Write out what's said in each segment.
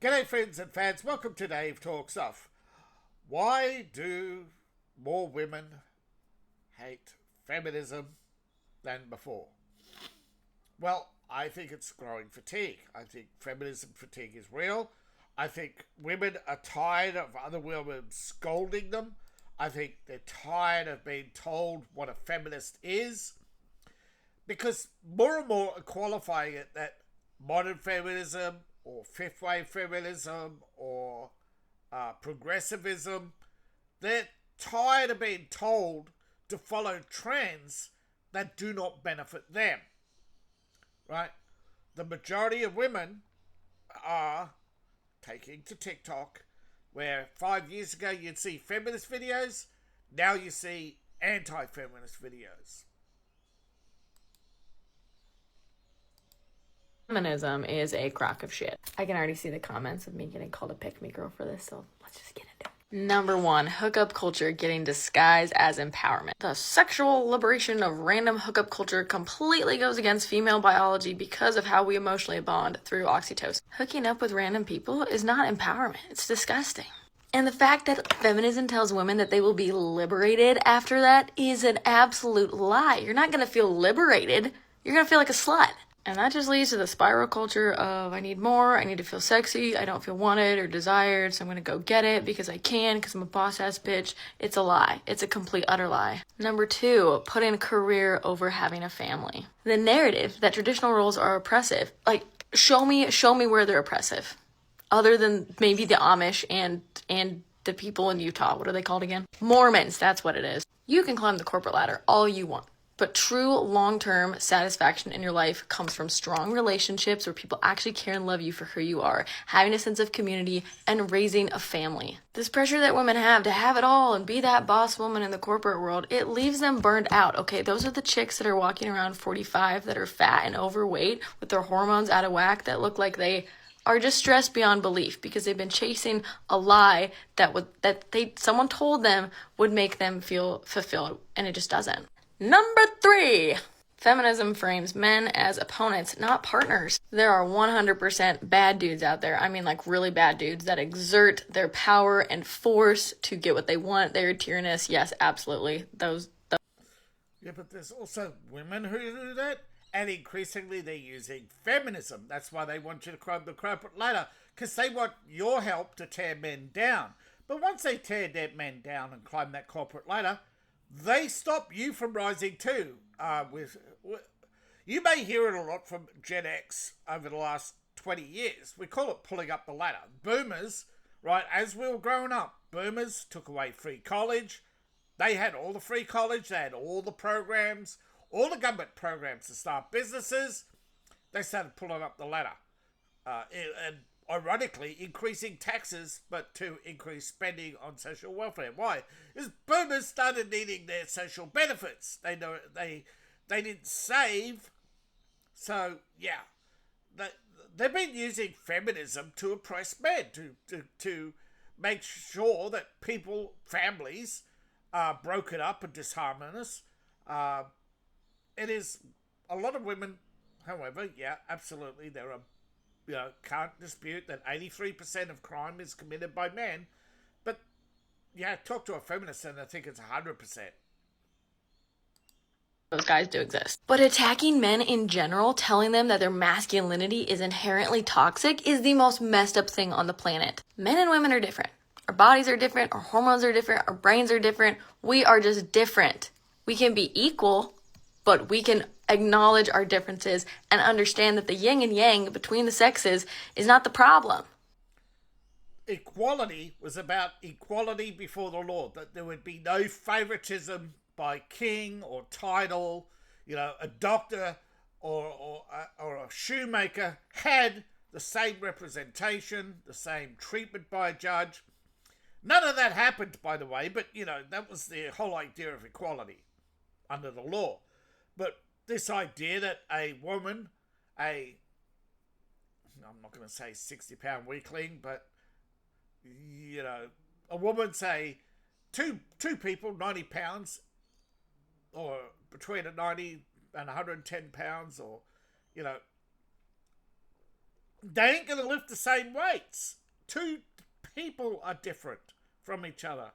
G'day friends and fans, welcome to Dave Talks Off. Why do more women hate feminism than before? Well, I think it's growing fatigue. I think feminism fatigue is real. I think women are tired of other women scolding them. I think they're tired of being told what a feminist is. Because more and more are qualifying it that modern feminism or fifth wave feminism or progressivism, they're tired of being told to follow trends that do not benefit them, right? The majority of women are taking to TikTok, where 5 years ago you'd see feminist videos, now you see anti-feminist videos. Feminism is a crock of shit. I can already see the comments of me getting called a pick-me girl for this, so let's just get into it. Number one, hookup culture getting disguised as empowerment. The sexual liberation of random hookup culture completely goes against female biology because of how we emotionally bond through oxytocin. Hooking up with random people is not empowerment. It's disgusting. And the fact that feminism tells women that they will be liberated after that is an absolute lie. You're not going to feel liberated. You're going to feel like a slut. And that just leads to the spiral culture of I need more, I need to feel sexy, I don't feel wanted or desired, so I'm gonna go get it because I can, because I'm a boss-ass bitch. It's a lie. It's a complete, utter lie. Number two, putting a career over having a family. The narrative that traditional roles are oppressive. Like, show me where they're oppressive. Other than maybe the Amish and the people in Utah. What are they called again? Mormons, that's what it is. You can climb the corporate ladder all you want. But true long-term satisfaction in your life comes from strong relationships where people actually care and love you for who you are, having a sense of community, and raising a family. This pressure that women have to have it all and be that boss woman in the corporate world, it leaves them burned out, okay? Those are the chicks that are walking around 45 that are fat and overweight with their hormones out of whack that look like they are just stressed beyond belief because they've been chasing a lie someone told them would make them feel fulfilled, and it just doesn't. Number three, feminism frames men as opponents, not partners. There are 100% bad dudes out there. I mean, like really bad dudes that exert their power and force to get what they want. They're tyrannous. Yes, absolutely. Those. Yeah, but there's also women who do that, and increasingly they're using feminism. That's why they want you to climb the corporate ladder, because they want your help to tear men down. But once they tear dead men down and climb that corporate ladder, they stop you from rising too. You may hear it a lot from Gen X over the last 20 years. We call it pulling up the ladder. Boomers, right, as we were growing up, boomers took away free college. They had all the free college. They had all the programs, all the government programs to start businesses. They started pulling up the ladder. And ironically, increasing taxes, but to increase spending on social welfare. Why? Because boomers started needing their social benefits. They didn't save, so yeah, they've been using feminism to oppress men, to make sure that families are broken up and disharmonious. It is a lot of women, however, yeah, absolutely, there are. Can't dispute that 83% of crime is committed by men. But, yeah, talk to a feminist and I think it's 100%. Those guys do exist. But attacking men in general, telling them that their masculinity is inherently toxic, is the most messed up thing on the planet. Men and women are different. Our bodies are different. Our hormones are different. Our brains are different. We are just different. We can be equal, but we can acknowledge our differences and understand that the yin and yang between the sexes is not the problem. Equality was about equality before the law, that there would be no favoritism by king or title. A doctor or a shoemaker had the same representation, the same treatment by a judge. None of that happened, by the way, but, that was the whole idea of equality under the law. But this idea that a woman, I'm not going to say 60-pound weakling, but, a woman, say, two people, 90 pounds, or between a 90 and 110 pounds, or, they ain't going to lift the same weights. Two people are different from each other.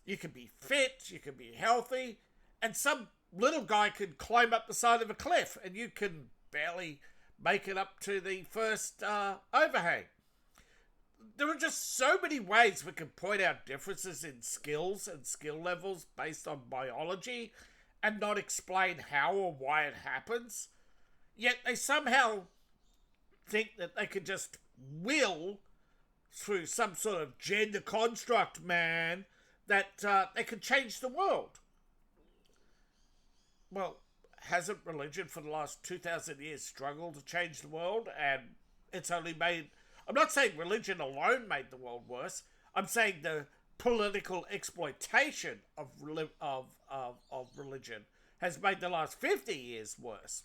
You can be fit, you can be healthy, and some little guy could climb up the side of a cliff and you can barely make it up to the first overhang. There are just so many ways we can point out differences in skills and skill levels based on biology and not explain how or why it happens. Yet they somehow think that they could just will through some sort of gender construct, man, that they could change the world. Well, hasn't religion for the last 2,000 years struggled to change the world? And it's only made... I'm not saying religion alone made the world worse. I'm saying the political exploitation of religion has made the last 50 years worse.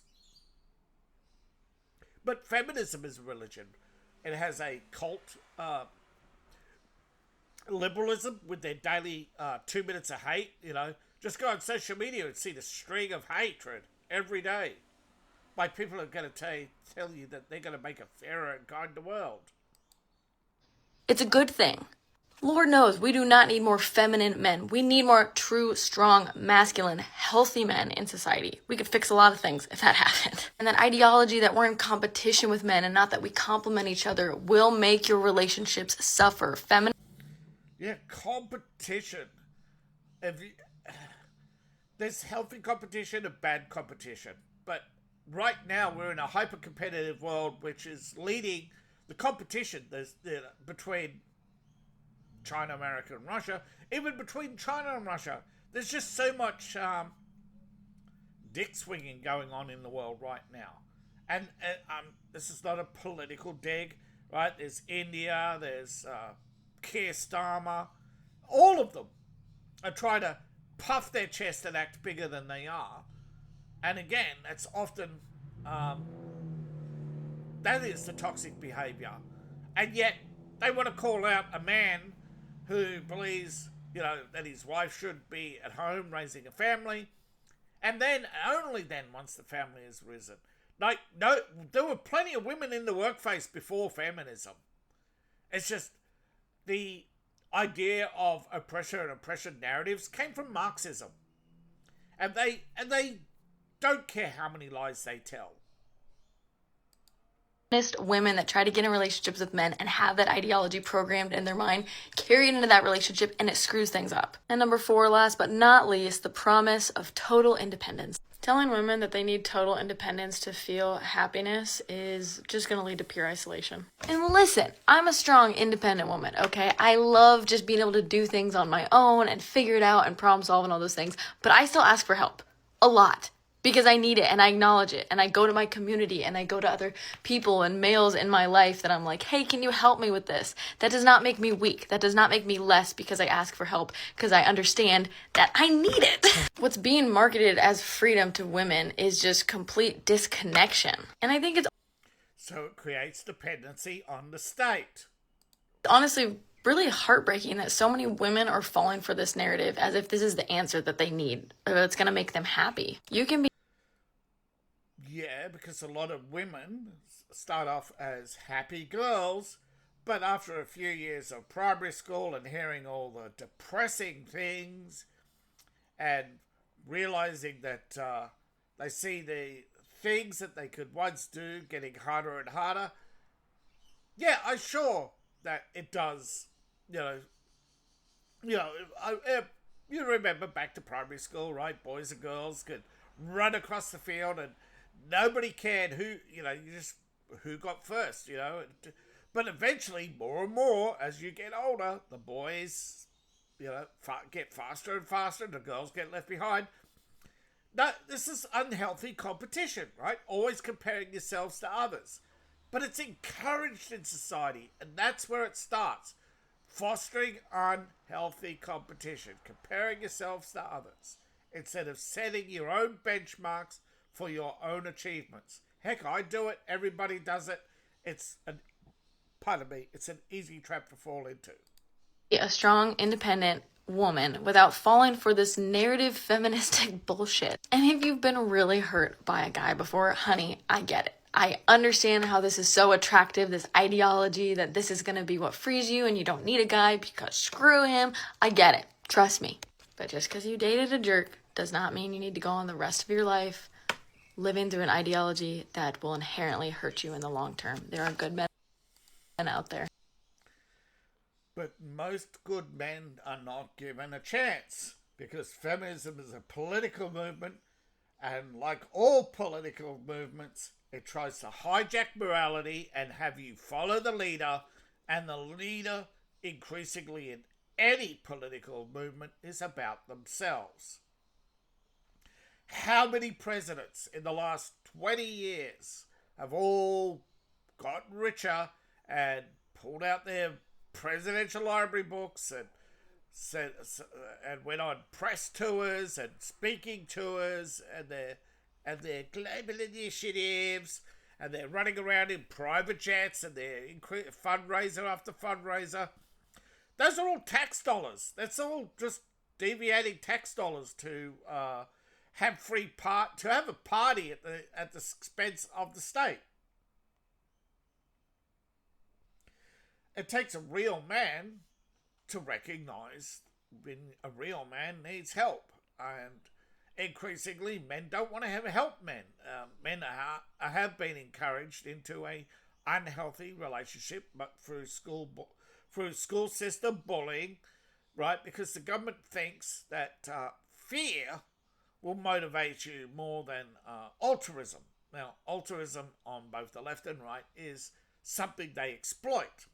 But feminism is a religion. It has a cult liberalism with their daily 2 minutes of hate. You know, just go on social media and see the string of hatred every day by people who are going to tell you that they're going to make a fairer and kinder world. It's a good thing. Lord knows we do not need more feminine men. We need more true, strong, masculine, healthy men in society. We could fix a lot of things if that happened. And that ideology that we're in competition with men and not that we complement each other will make your relationships suffer. Yeah, competition. There's healthy competition and bad competition. But right now we're in a hyper-competitive world which is leading the competition between China, America, and Russia. Even between China and Russia, there's just so much dick swinging going on in the world right now. And this is not a political dig, right? There's India, there's Keir Starmer. All of them are trying to puff their chest and act bigger than they are. And again, that's often... that is the toxic behaviour. And yet, they want to call out a man who believes, you know, that his wife should be at home raising a family. And then, only then, once the family has risen. Like, no, there were plenty of women in the workplace before feminism. It's just the idea of oppression and oppression narratives came from Marxism. And they don't care how many lies they tell. Women that try to get in relationships with men and have that ideology programmed in their mind carry it into that relationship, and it screws things up. And number 4, last but not least, the promise of total independence. Telling women that they need total independence to feel happiness is just going to lead to pure isolation. And listen, I'm a strong, independent woman, okay? I love just being able to do things on my own and figure it out and problem solve and all those things, but I still ask for help. A lot. Because I need it and I acknowledge it, and I go to my community and I go to other people and males in my life that I'm like, hey, can you help me with this? That does not make me weak. That does not make me less because I ask for help, because I understand that I need it. What's being marketed as freedom to women is just complete disconnection. And I think it's... So it creates dependency on the state. Honestly, really heartbreaking that so many women are falling for this narrative as if this is the answer that they need, or it's going to make them happy. You can be... Yeah, because a lot of women start off as happy girls, but after a few years of primary school and hearing all the depressing things and realizing that they see the things that they could once do getting harder and harder, yeah, I'm sure that it does, you remember back to primary school, right? Boys and girls could run across the field and nobody cared who got first, But eventually, more and more, as you get older, the boys, get faster and faster, and the girls get left behind. No, this is unhealthy competition, right? Always comparing yourselves to others. But it's encouraged in society, and that's where it starts. Fostering unhealthy competition, comparing yourselves to others, instead of setting your own benchmarks for your own achievements. Heck, I do it. Everybody does it. It's an easy trap to fall into. A strong, independent woman without falling for this narrative feministic bullshit. And if you've been really hurt by a guy before, honey, I get it. I understand how this is so attractive, this ideology that this is going to be what frees you and you don't need a guy because screw him. I get it. Trust me. But just because you dated a jerk does not mean you need to go on the rest of your life living through an ideology that will inherently hurt you in the long term. There are good men out there. But most good men are not given a chance because feminism is a political movement, and like all political movements, it tries to hijack morality and have you follow the leader, and the leader, increasingly in any political movement, is about themselves. How many presidents in the last 20 years have all gotten richer and pulled out their presidential library books and went on press tours and speaking tours and their global initiatives, and they're running around in private jets and they're fundraiser after fundraiser? Those are all tax dollars. That's all just deviating tax dollars to have a party at the expense of the state. It takes a real man to recognize when a real man needs help, and increasingly men don't want to help men. Men have been encouraged into a unhealthy relationship, but through school system bullying, right? Because the government thinks that fear will motivate you more than altruism. Now, altruism on both the left and right is something they exploit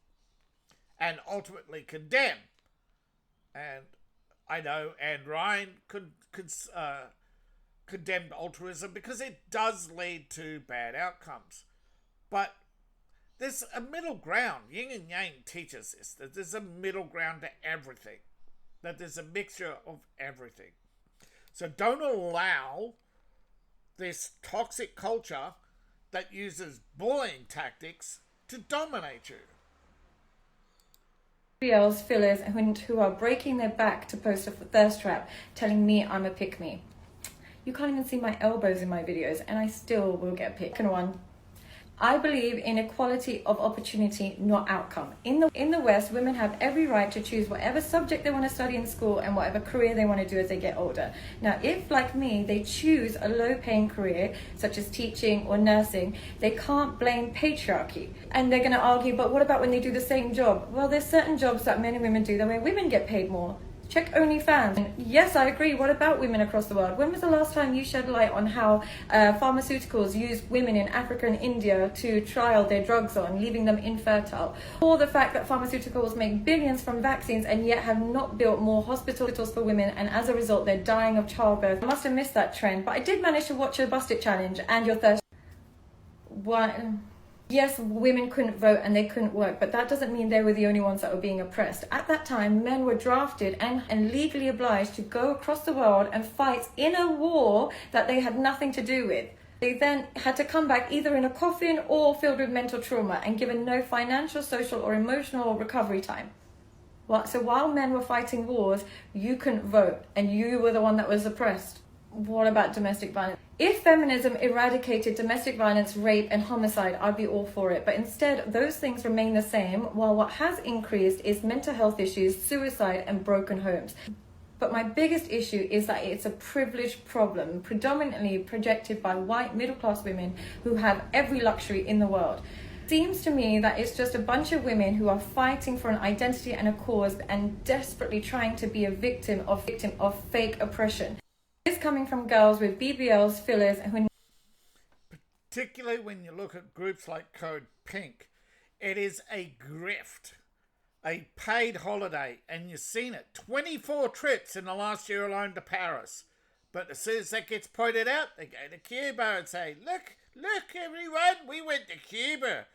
and ultimately condemn. And I know Anne Ryan condemned altruism because it does lead to bad outcomes. But there's a middle ground. Yin and Yang teaches this, that there's a middle ground to everything, that there's a mixture of everything. So don't allow this toxic culture that uses bullying tactics to dominate you. Else fillers who are breaking their back to post a thirst trap telling me I'm a pick-me. You can't even see my elbows in my videos and I still will get picked. Second one, I believe in equality of opportunity, not outcome. In the West, women have every right to choose whatever subject they want to study in school and whatever career they want to do as they get older. Now, if, like me, they choose a low-paying career, such as teaching or nursing, they can't blame patriarchy. And they're going to argue, but what about when they do the same job? Well, there's certain jobs that men and women do that where women get paid more. Check OnlyFans. And yes, I agree. What about women across the world? When was the last time you shed light on how pharmaceuticals use women in Africa and India to trial their drugs on, leaving them infertile? Or the fact that pharmaceuticals make billions from vaccines and yet have not built more hospitals for women, and as a result, they're dying of childbirth. I must have missed that trend, but I did manage to watch your Bust It Challenge and your thirst. What? Yes, women couldn't vote and they couldn't work, but that doesn't mean they were the only ones that were being oppressed. At that time, men were drafted and legally obliged to go across the world and fight in a war that they had nothing to do with. They then had to come back either in a coffin or filled with mental trauma and given no financial, social or emotional recovery time. So while men were fighting wars, you couldn't vote and you were the one that was oppressed. What about domestic violence? If feminism eradicated domestic violence, rape and homicide, I'd be all for it. But instead, those things remain the same, while what has increased is mental health issues, suicide and broken homes. But my biggest issue is that it's a privileged problem, predominantly projected by white middle-class women who have every luxury in the world. It seems to me that it's just a bunch of women who are fighting for an identity and a cause and desperately trying to be a victim of fake oppression. Is coming from girls with BBLs, fillers, who... Particularly when you look at groups like Code Pink, it is a grift, a paid holiday, and you've seen it. 24 trips in the last year alone to Paris. But as soon as that gets pointed out, they go to Cuba and say, look everyone, we went to Cuba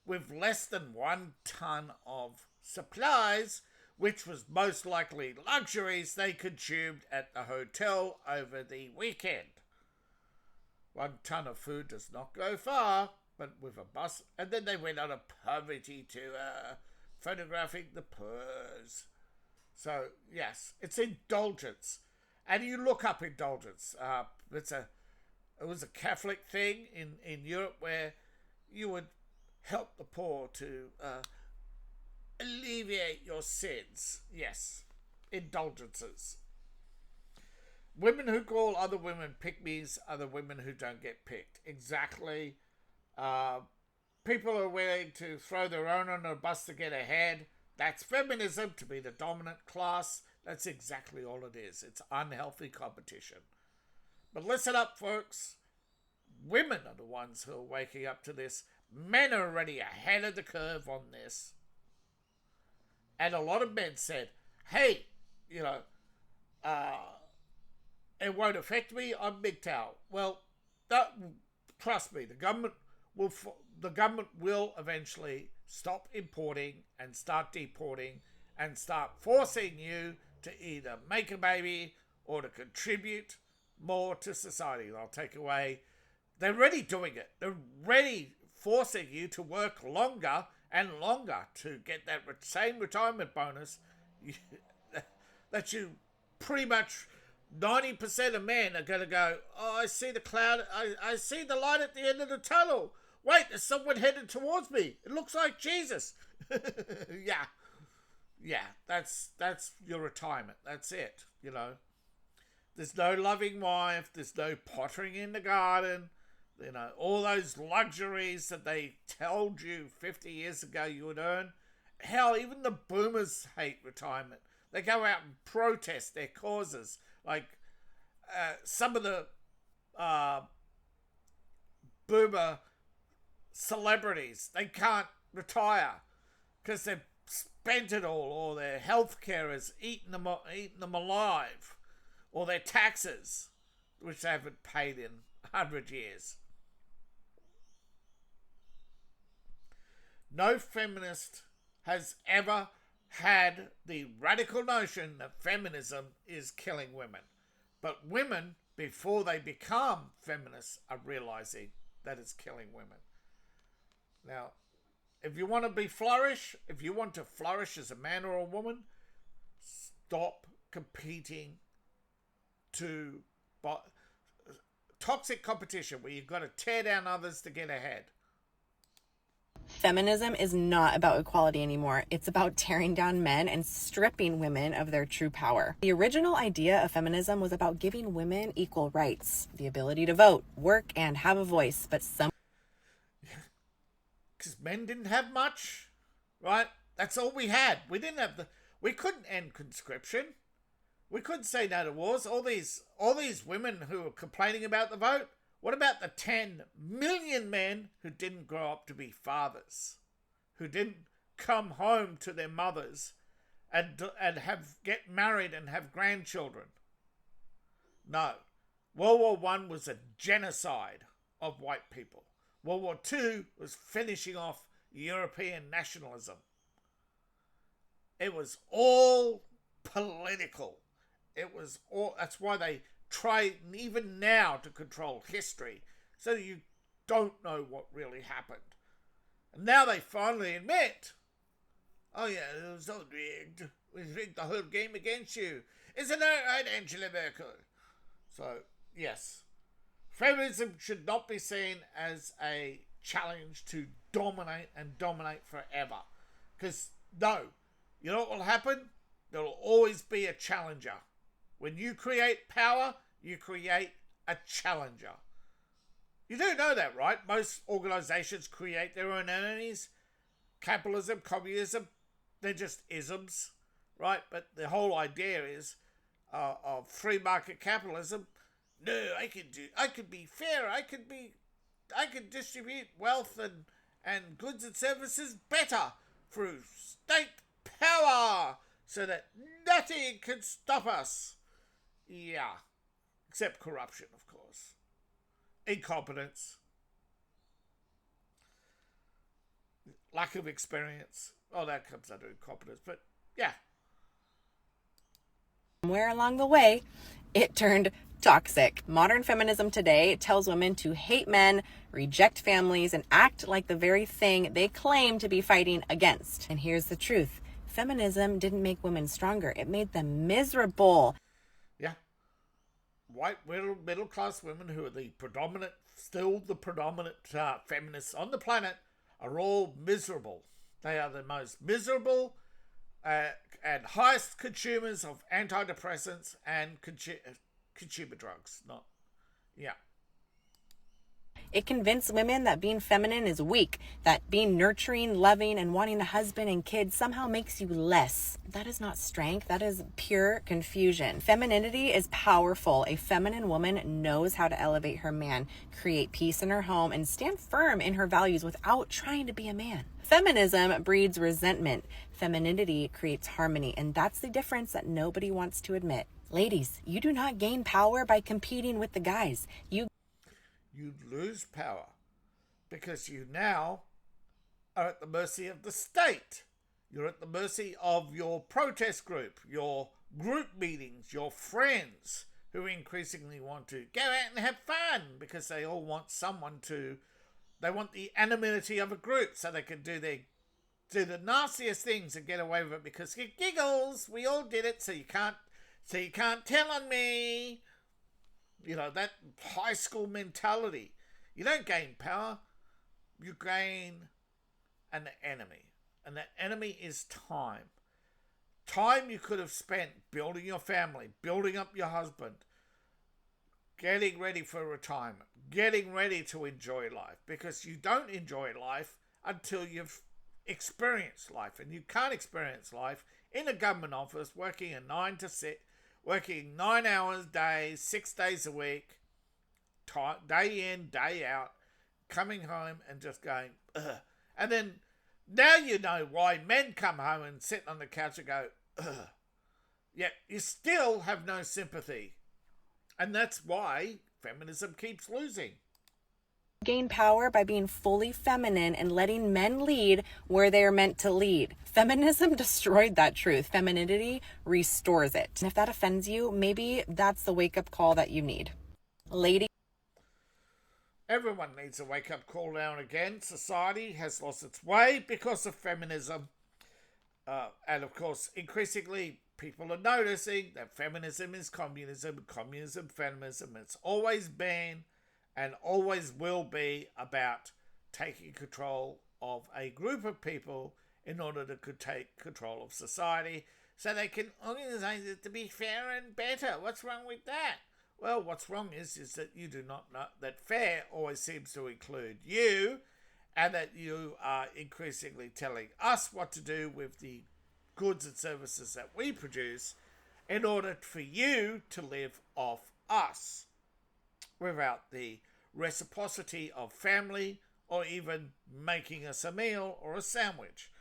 with less than 1 ton of supplies, which was most likely luxuries they consumed at the hotel over the weekend. 1 ton of food does not go far, but with a bus. And then they went on a poverty tour, photographing the poors. So, yes, it's indulgence. And you look up indulgence. It was a Catholic thing in Europe where you would help the poor to alleviate your sins. Yes, indulgences. Women who call other women pick-me's are the women who don't get picked. Exactly. People are willing to throw their own on a bus to get ahead. That's feminism, to be the dominant class. That's exactly all it is. It's unhealthy competition. But listen up, folks. Women are the ones who are waking up to this. Men are already ahead of the curve on this. And a lot of men said, hey, you know, it won't affect me. I'm mgtow. Well, trust me, the government will eventually stop importing and start deporting and start forcing you to either make a baby or to contribute more to society. They'll take away. They're already doing it. They're already forcing you to work longer and longer to get that same retirement bonus that you pretty much 90% of men are going to go, oh, I see the cloud. I see the light at the end of the tunnel. Wait, there's someone headed towards me. It looks like Jesus. Yeah, that's your retirement. That's it, you know. There's no loving wife. There's no pottering in the garden. You know, all those luxuries that they told you 50 years ago you would earn. Hell, even the boomers hate retirement. They go out and protest their causes. Like some of the boomer celebrities, they can't retire because they've spent it all, or their healthcare has eaten them alive, or their taxes, which they haven't paid in 100 years. No feminist has ever had the radical notion that feminism is killing women. But women, before they become feminists, are realizing that it's killing women. Now, if you want to if you want to flourish as a man or a woman, stop competing to toxic competition where you've got to tear down others to get ahead. Feminism is not about equality anymore. It's about tearing down men and stripping women of their true power. The original idea of feminism was about giving women equal rights, the ability to vote, work, and have a voice, but because men didn't have much, right? That's all we had. We couldn't end conscription. We couldn't say no to wars. All these women who were complaining about the vote. What about the 10 million men who didn't grow up to be fathers, who didn't come home to their mothers and get married and have grandchildren? No. World War I was a genocide of white people. World War II was finishing off European nationalism. It was all political. That's why they try even now to control history so that you don't know what really happened. And now they finally admit, oh yeah, it was all rigged. We rigged the whole game against you. Isn't that right, Angela Merkel? So, yes. Feminism should not be seen as a challenge to dominate forever. Because, no, you know what will happen? There will always be a challenger. When you create power, you create a challenger. You do know that, right? Most organizations create their own enemies. Capitalism, communism, they're just isms, right? But the whole idea is of free market capitalism. No, I could be fair. I could distribute wealth and goods and services better through state power so that nothing can stop us. Yeah. Except corruption, of course. Incompetence. Lack of experience. Oh, that comes under incompetence. But, yeah. somewhere along the way, it turned toxic. Modern feminism today tells women to hate men, reject families, and act like the very thing they claim to be fighting against. And here's the truth. Feminism didn't make women stronger. It made them miserable. Yeah. white middle class women who are still the predominant feminists on the planet are all miserable. They are the most miserable and highest consumers of antidepressants and consumer drugs. It convinced women that being feminine is weak, that being nurturing, loving, and wanting a husband and kids somehow makes you less. That is not strength, that is pure confusion. Femininity is powerful. A feminine woman knows how to elevate her man, create peace in her home, and stand firm in her values without trying to be a man. Feminism breeds resentment. Femininity creates harmony, and that's the difference that nobody wants to admit. Ladies, you do not gain power by competing with the guys. You lose power because you now are at the mercy of the state. You're at the mercy of your protest group, your group meetings, your friends who increasingly want to go out and have fun because they all want they want the anonymity of a group so they can do the nastiest things and get away with it because it giggles. We all did it, so you can't tell on me. You know, that high school mentality. You don't gain power, you gain an enemy. And that enemy is time. Time you could have spent building your family, building up your husband, getting ready for retirement, getting ready to enjoy life. Because you don't enjoy life until you've experienced life. And you can't experience life in a government office working a 9 to 6. Working 9 hours a day, 6 days a week, day in, day out, coming home and just going, ugh. And then now you know why men come home and sit on the couch and go, ugh. Yet you still have no sympathy. And that's why feminism keeps losing. Gain power by being fully feminine and letting men lead where they are meant to lead. Feminism destroyed that truth. Femininity restores it. And if that offends you, maybe that's the wake-up call that you need. Lady. Everyone needs a wake-up call now and again. Society has lost its way because of feminism. And of course, increasingly, people are noticing that feminism is communism, communism, feminism. It's always been and always will be about taking control of a group of people in order to take control of society so they can organize it to be fair and better. What's wrong with that? Well, what's wrong is that you do not know that fair always seems to include you, and that you are increasingly telling us what to do with the goods and services that we produce in order for you to live off us, without the reciprocity of family or even making us a meal or a sandwich.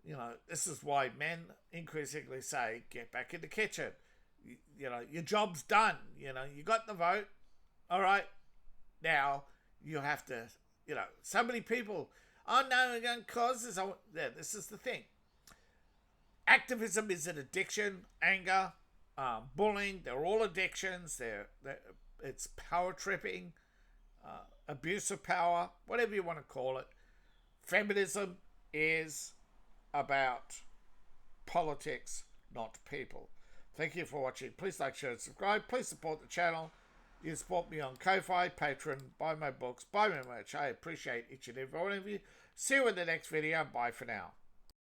You know, this is why men increasingly say, get back in the kitchen. You know, your job's done. You know, you got the vote. All right. Now you have to, you know, so many people, oh no, we're going to cause this. Yeah, this is the thing. Activism is an addiction, anger, bullying. They're all addictions. It's power tripping, abuse of power, whatever you want to call it. Feminism is about politics, not people. Thank you for watching. Please like, share, and subscribe. Please support the channel. You can support me on Ko-Fi, Patreon, buy my books, buy my merch. I appreciate each and every one of you. See you in the next video. Bye for now.